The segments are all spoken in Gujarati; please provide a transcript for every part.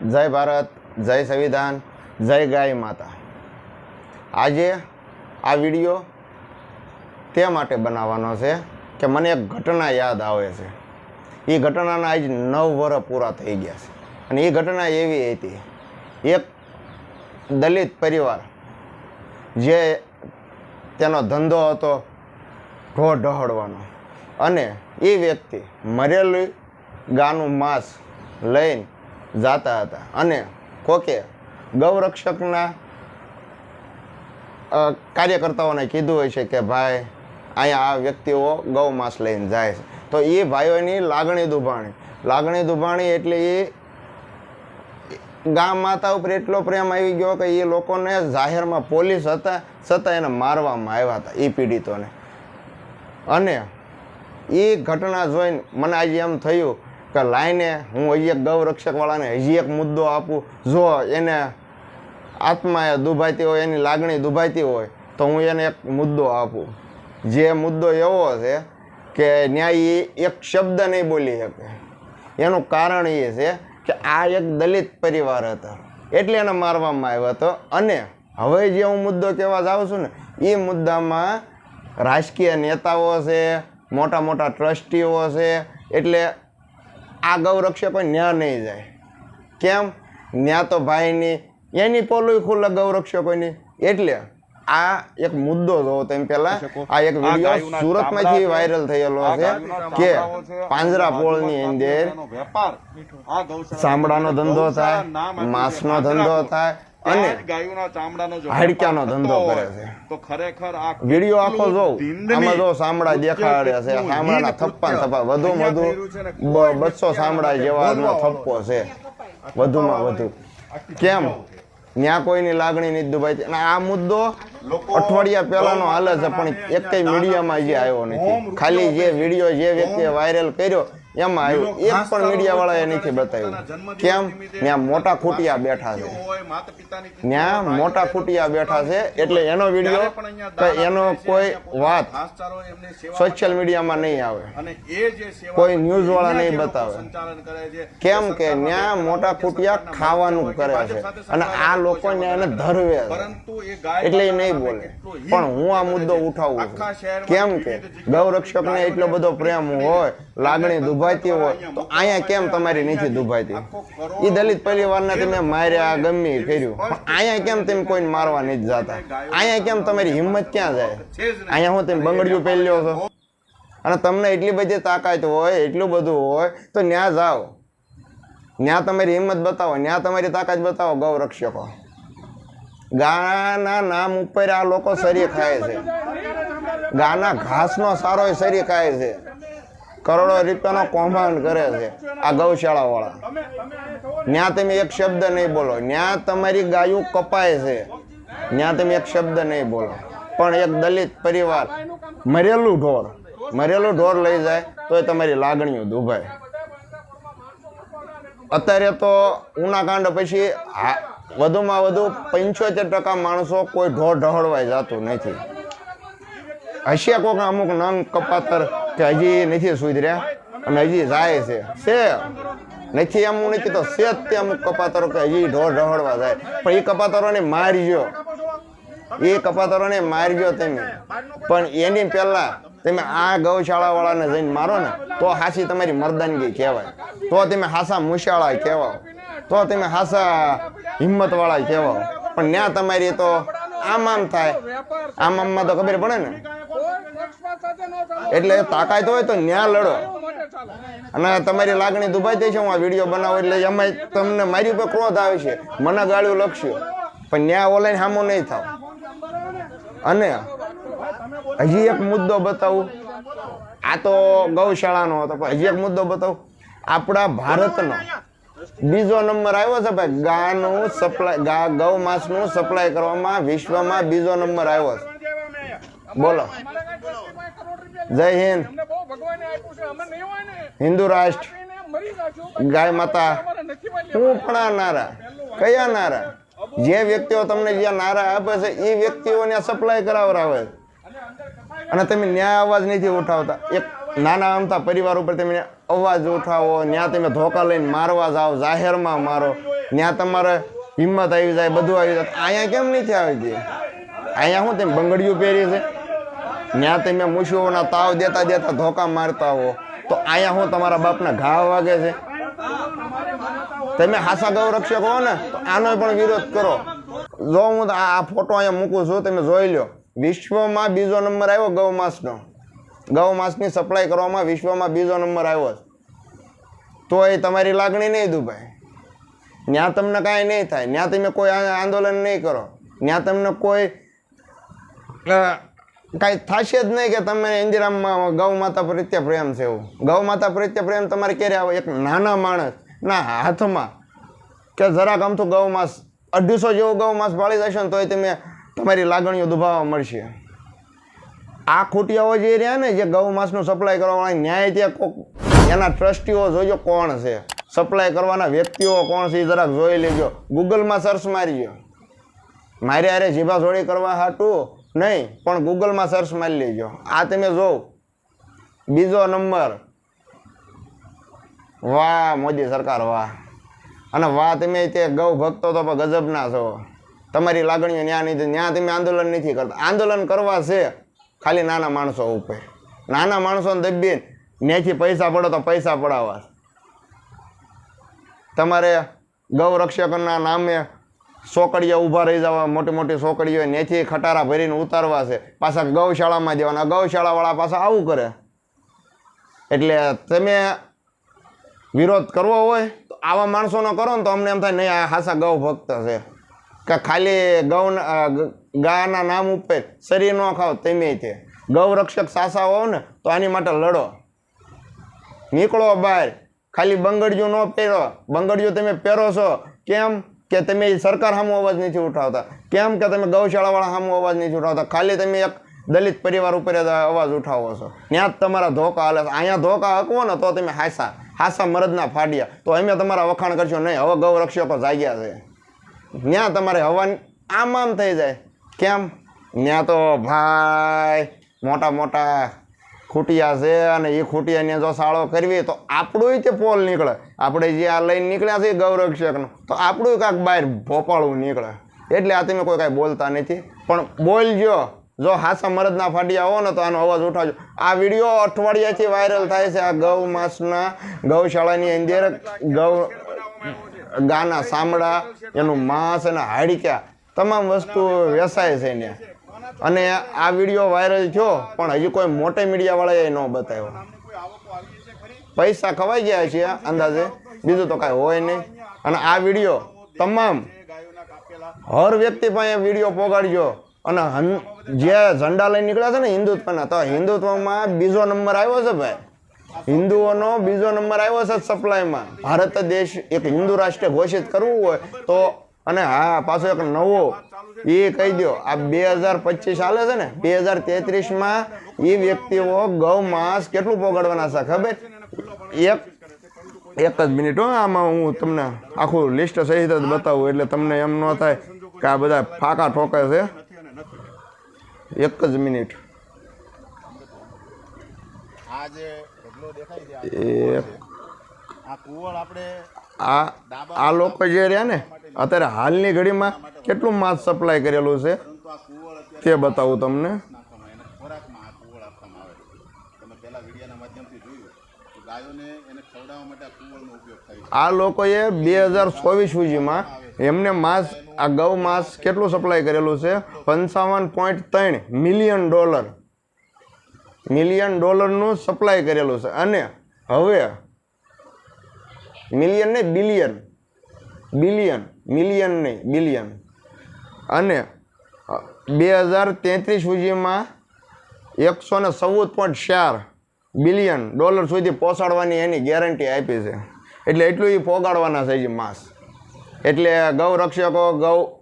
જય ભારત, જય સંવિધાન, જય ગાય માતા। આજે આ વિડીયો તે માટે બનાવવાનો છે કે મને એક ઘટના યાદ આવે છે। એ ઘટનાના આજ 9 વર્ષ પૂરા થઈ ગયા છે અને એ ઘટના એવી હતી, એક દલિત પરિવાર જે તેનો ધંધો હતો ઢોર ઢહડવાનો અને એ વ્યક્તિ મરેલું ગાનું માંસ લઈને જાતા હતા અને કોકે ગૌરક્ષકના કાર્યકર્તાઓને કીધું હોય છે કે ભાઈ અહીંયા આ વ્યક્તિઓ ગૌ માંસ લઈને જાય છે, તો એ ભાઈઓની લાગણી દુભાણી એટલે એ ગામ માતા ઉપર એટલો પ્રેમ આવી ગયો કે એ લોકોને જાહેરમાં પોલીસ હતા છતાં એને મારવામાં આવ્યા હતા એ પીડિતોને। અને એ ઘટના જોઈને મને આજે એમ થયું કે લાઈને હું હજી એક ગૌરક્ષકવાળાને હજી એક મુદ્દો આપું, જો એને આત્માએ દુભાતી હોય, એની લાગણી દુભાતી હોય તો હું એને એક મુદ્દો આપું। જે મુદ્દો એવો છે કે ન્યાય એક શબ્દ નહીં બોલી શકે। એનું કારણ એ છે કે આ એક દલિત પરિવાર હતો એટલે એને મારવામાં આવ્યો હતો। અને હવે જે હું મુદ્દો કહેવા જાઉં છું ને, એ મુદ્દામાં રાજકીય નેતાઓ છે, મોટા મોટા ટ્રસ્ટીઓ છે, એટલે આ ગૌરક્ષકો ન્યા નહીં જાય। કેમ? ન્યા તો ભાઈની એની પોલું ખુલ્લે ગૌરક્ષકોની। એટલે આ એક મુદ્દો જોવો તેમ પહેલા આ એક વિડીયો સુરતમાંથી વાયરલ થયેલો છે કે પાંજરાપોળની અંદર ચામડાનો ધંધો થાય, માંસનો ધંધો થાય અને હાડકાનો ધંધો કરે છે। તો ખરેખર આ વિડીયો આખો જોઉં, આમાં જો ચામડા દેખાડે છે, ચામડાના થપ્પા વધુમાં વધુ 200 ચામડા જેવાનો થપ્પો છે વધુમાં વધુ। કેમ? ત્યાં કોઈની લાગણી નથી દુભાઈ। અને આ મુદ્દો અઠવાડિયા પહેલાનો હાલે છે પણ એકેય મીડિયામાં હજી આવ્યો નથી। ખાલી જે વિડીયો જે વ્યક્તિએ વાયરલ કર્યો એમાં આવ્યું, એક પણ મીડિયા વાળાએ નથી બતાવ્યું। કેમ? ત્યાં મોટા ખૂટિયા બેઠા છે, ત્યાં મોટા ખૂટિયા બેઠા છે એટલે એનો વિડીયો કે એનો કોઈ વાત સોશિયલ મીડિયામાં નહીં આવે, કોઈ ન્યૂઝ વાળા નહીં બતાવે। કેમ કે ત્યાં મોટા ખૂટિયા ખાવાનું કરે છે અને આ લોકો એને ધરવે છે એટલે એ નહીં બોલે। પણ હું આ મુદ્દો ઉઠાવું છું કેમ કે ગૌરક્ષકને એટલો બધો પ્રેમ હોય, લાગણી દુભાતી હોય તો અહીંયા કેમ તમારી નથી દુભાતી? એ દલિત પરિવારને તમે માર્યા, ગમે કર્યું, પણ અહીંયા કેમ તમે કોઈને મારવા નથી જતા? અહીંયા કેમ તમારી હિંમત ક્યાં જાય? અહીંયા હું તમે બંગડીયું પહેર્યો છો અને તમને એટલી બધી તાકાત હોય, એટલું બધું હોય તો ન્યા જાઓ, ન્યા તમારી હિંમત બતાવો, ન્યા તમારી તાકાત બતાવો। ગૌરક્ષકો ગાના નામ ઉપર આ લોકો સરી ખાય છે, ગાના ઘાસનો સારો સરી ખાય છે, કરોડો રૂપિયાનો કૌભાંડ કરે છે આ ગૌશાળા વાળા। ન્યા તમે એક શબ્દ નહીં બોલો, ન્યા તમારી ગાયું કપાય છે, ન્યા તમે એક શબ્દ નહીં બોલો। પણ એક દલિત પરિવાર મરેલું ઢોર લઈ જાય તો તમારી લાગણીઓ દુભાય। અત્યારે તો ઉનાકાંડ પછી વધુમાં વધુ 75% માણસો કોઈ ઢોર ઢહડવાય જતું નથી। હશે કોઈક અમુક નંગ કપાતર કે હજી નથી સુધર્યા અને હજી જાય છે નથી, એમ હું નથી તો છે તે અમુક કપાતરો કે હજી ઢોર ઢહડવા જાય। પણ એ કપાતરોને મારજો તમે, પણ એની પહેલા તમે આ ગૌશાળા વાળાને જઈને મારો ને તો હાસી તમારી મર્દાનગી કહેવાય, તો તમે હાસા મુશાળા કહેવાઓ, તો તમે હાસા હિંમત વાળા કહેવાઓ। પણ ન્યા તમારી તો આમ થાય, આમમાં તો ખબર પડે ને। એટલે તાકાત હોય તો ન્યા લડો અને તમારી લાગણી દુભાઈ જાય છે। હું આ વિડીયો બનાવું એટલે એમાં તમને મારી ઉપર ક્રોધ આવે છે, મને ગાળ્યું લખ્યું, પણ ન્યા ઓનલાઈન સામો નહીં થાવ। અને હજી એક મુદ્દો બતાવું, આ તો ગૌશાળાનો હતો પણ હજી એક મુદ્દો બતાવું, આપણા ભારતનો બીજો નંબર આવ્યો છે ભાઈ ગાનું સપ્લાય, ગૌ માંસનું સપ્લાય કરવામાં વિશ્વમાં બીજો નંબર આવ્યો છે। બોલો, જય હિન્દ, હિન્દુ રાષ્ટ્ર, ગાય માતા। હું પણ આ નારા, કયા નારા? જે વ્યક્તિઓ તમને જ્યાં નારા આપે છે એ વ્યક્તિઓને સપ્લાય કરાવરાવે છે અને તમે ન્યાય અવાજ નથી ઉઠાવતા। એક નાના અમથા પરિવાર ઉપર તમે અવાજ ઉઠાવો, ત્યાં તમે ધોકા લઈને મારવા જાઓ, જાહેરમાં મારો, ત્યાં તમારે હિંમત આવી જાય, બધું આવી જાય. અહીંયા કેમ નથી આવી? અહીંયા શું તમે બંગડીયું પહેરી છે? ત્યાં તમે મૂછીઓના તાવ દેતા દેતા ધોકા મારતા હો, તો અહીંયા શું તમારા બાપના ઘા વાગે છે? તમે હાસા ગૌ રક્ષક હો ને, તો આનો પણ વિરોધ કરો. જો હું આ ફોટો અહીંયા મૂકું છું, તમે જોઈ લો. વિશ્વમાં બીજો નંબર આવ્યો ગૌ માંસનો. ગૌ માંસની સપ્લાય કરવામાં વિશ્વમાં બીજો નંબર આવ્યો છે. તો એ તમારી લાગણી નહીં દુભાઈ. ત્યાં તમને કાંઈ નહીં થાય, ત્યાં તમે કોઈ આંદોલન નહીં કરો, ત્યાં તમને કોઈ કાંઈ થશે જ નહીં કે તમે ઇન્દિરામાં ગૌ માતા પ્રત્યે પ્રેમ છે એવું. ગૌ માતા પ્રત્યે પ્રેમ તમારે ક્યારે આવે? એક નાના માણસ ના હાથમાં કે જરાક આમથું ગૌ માંસ 250 જેવું ગૌ માંસ ભાળી જશે ને તોય તમે તમારી લાગણીઓ દુભાવવા મળશે. આ ખૂટિયાઓ જે રહ્યા ને, જે ગૌ માંસનું સપ્લાય કરવાવાળા, ન્યાય ત્યાં કોક એના ટ્રસ્ટીઓ જોજો કોણ છે, સપ્લાય કરવાના વ્યક્તિઓ કોણ છે એ જરાક જોઈ લેજો. ગૂગલમાં સર્ચ મારીજો. મારે અરે જીભા જોડી કરવા હાટું નહીં, પણ ગૂગલમાં સર્ચ મારી લેજો. આ તમે જોવ બીજો નંબર. વાહ મોદી સરકાર વાહ. અને વાહ તમે તે ગૌ ભક્તો તો ગજબના છો. તમારી લાગણીઓ ન્યા નથી, ત્યાં તમે આંદોલન નથી કરતા. આંદોલન કરવા છે ખાલી નાના માણસો ઉપર. નાના માણસોને દબીને ત્યાંથી પૈસા પડો તો પૈસા પડાવવા. તમારે ગૌ રક્ષકના નામે સોકડીઓ ઊભા રહી જવા, મોટી મોટી સોકડીઓ ત્યાંથી ખટારા ભરીને ઉતારવા છે, પાછા ગૌશાળામાં દેવાના. ગૌશાળાવાળા પાછા આવું કરે. એટલે તમે વિરોધ કરવો હોય તો આવા માણસોનો કરો ને, તો અમને એમ થાય નહીં આ હાસા ગૌ ભક્ત છે. કે ખાલી ગાના નામ ઉપર શરીર ન ખાવ. તમે તે ગૌ રક્ષક સાસા હોવ ને તો આની માટે લડો. નીકળો બહાર. ખાલી બંગડીયું ન પહેરો. બંગડીયું તમે પહેરો છો કેમ? કે તમે સરકાર સામો અવાજ નથી ઉઠાવતા. કેમ? કે તમે ગૌશાળાવાળા સામો અવાજ નથી ઉઠાવતા. ખાલી તમે એક દલિત પરિવાર ઉપર અવાજ ઉઠાવો છો. ત્યાં જ તમારા ધોકા હાલે છે. અહીંયા ધોકા હકવો ને તો તમે હાસા મરદના ફાડ્યા, તો અમે તમારા વખાણ કરશો નહીં. હવે ગૌ રક્ષકો જાગ્યા છે. ત્યાં તમારે હવા આમ થઈ જાય. કેમ? ત્યાં તો ભાઈ મોટા મોટા ખૂટિયા છે, અને એ ખૂટિયાને જો સાળો કરવી તો આપણું તે પોલ નીકળે. આપણે જે આ લઈને નીકળ્યા છે ગૌરક્ષકનું, તો આપણું કાંઈક બહાર ભોપાળવું નીકળે. એટલે આ તમે કોઈ કાંઈ બોલતા નથી, પણ બોલજો. જો હાસા મરદના ફાટિયા હો ને તો આનો અવાજ ઉઠાવજો. આ વિડીયો અઠવાડિયાથી વાયરલ થાય છે. આ ગૌ માંસના ગૌશાળાની અંદર ગાના સામડા, એનું માંસ અને હાડક્યા તમામ વસ્તુ વેચાય છે ને. અને આ વિડીયો વાયરલ થયો પણ હજી કોઈ મોટા મીડિયાવાળાએ ન બતાવ્યો. પૈસા ખવાઈ ગયા છે અંદાજે, બીજું તો કાંઈ હોય નહીં. અને આ વિડીયો તમામ હર વ્યક્તિ પાસે વિડીયો પોગાડજો. અને જે ઝંડા લઈને નીકળ્યા છે ને હિન્દુત્વના, તો હિન્દુત્વમાં બીજો નંબર આવ્યો છે ભાઈ. હિન્દુઓનો બીજો નંબર આવ્યો છે સપ્લાયમાં. ભારત દેશ એક હિન્દુ રાષ્ટ્ર ઘોષિત કરવું હોય તો, અને હા પાછો એક નવો એ કહી દો, આ 2025 હાલે છે ને, 2033માં એ વ્યક્તિઓ ગૌ માંસ કેટલું પોગાડવાના છે ખબર? એક જ મિનિટ હો, આમાં હું તમને આખું લિસ્ટ સહિત જ બતાવું, એટલે તમને એમ ન થાય કે આ બધા ફાંકા ઠોકે છે. એક જ મિનિટ. આ લોકો જે રહ્યા ને અત્યારે હાલની ઘડીમાં કેટલું માંસ સપ્લાય કરેલું છે તે બતાવું તમને. આ લોકોએ 2024 સુધીમાં એમને માંસ, આ ગૌ માંસ કેટલું સપ્લાય કરેલું છે? $55.3 મિલિયન સપ્લાય કરેલું છે. અને હવે મિલિયન ને મિલિયન નહીં બિલિયન. અને 2033 સુધીમાં $114.4 બિલિયન સુધી પહોંચાડવાની એની ગેરંટી આપી છે. એટલે એટલું એ પોગાડવાના છે જે માંસ. એટલે ગૌ રક્ષકો,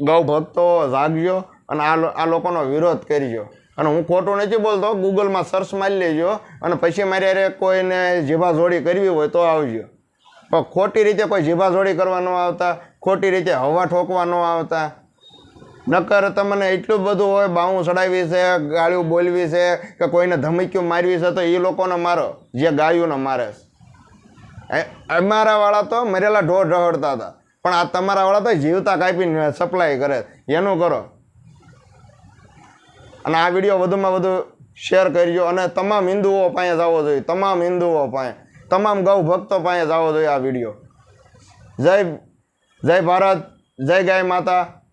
ગૌ ભક્તો જાગજો અને આ લોકોનો વિરોધ કરજો. અને હું ખોટું નથી બોલતો, ગૂગલમાં સર્ચ મારી લેજો અને પછી મારે અરે કોઈને જીભા જોડી કરવી હોય તો આવજો. પણ ખોટી રીતે કોઈ જીભા જોડી કરવા ન આવતા, ખોટી રીતે હવા ઠોકવા ન આવતા. નકર તમને એટલું બધું હોય, બાવું ચડાવી છે, ગાળ્યું બોલવી છે, કે કોઈને ધમકીઓ મારવી છે, તો એ લોકોને મારો જે ગાયોને મારે છે. અમારા વાળા તો મરેલા ઢોર ઢહડતા હતા. પણ આ તમારા વાળા તો જીવતા કાપીને સપ્લાય કરે, એનું કરો. અને આ વિડીયો વધુમાં વધુ શેર કરજો અને તમામ હિન્દુઓ પાસે જવો જોઈએ, તમામ હિન્દુઓ પાસે, તમામ ગૌ ભક્તો પાસે જવો જોઈએ આ વિડીયો. જય ભારત, જય ગાય માતા.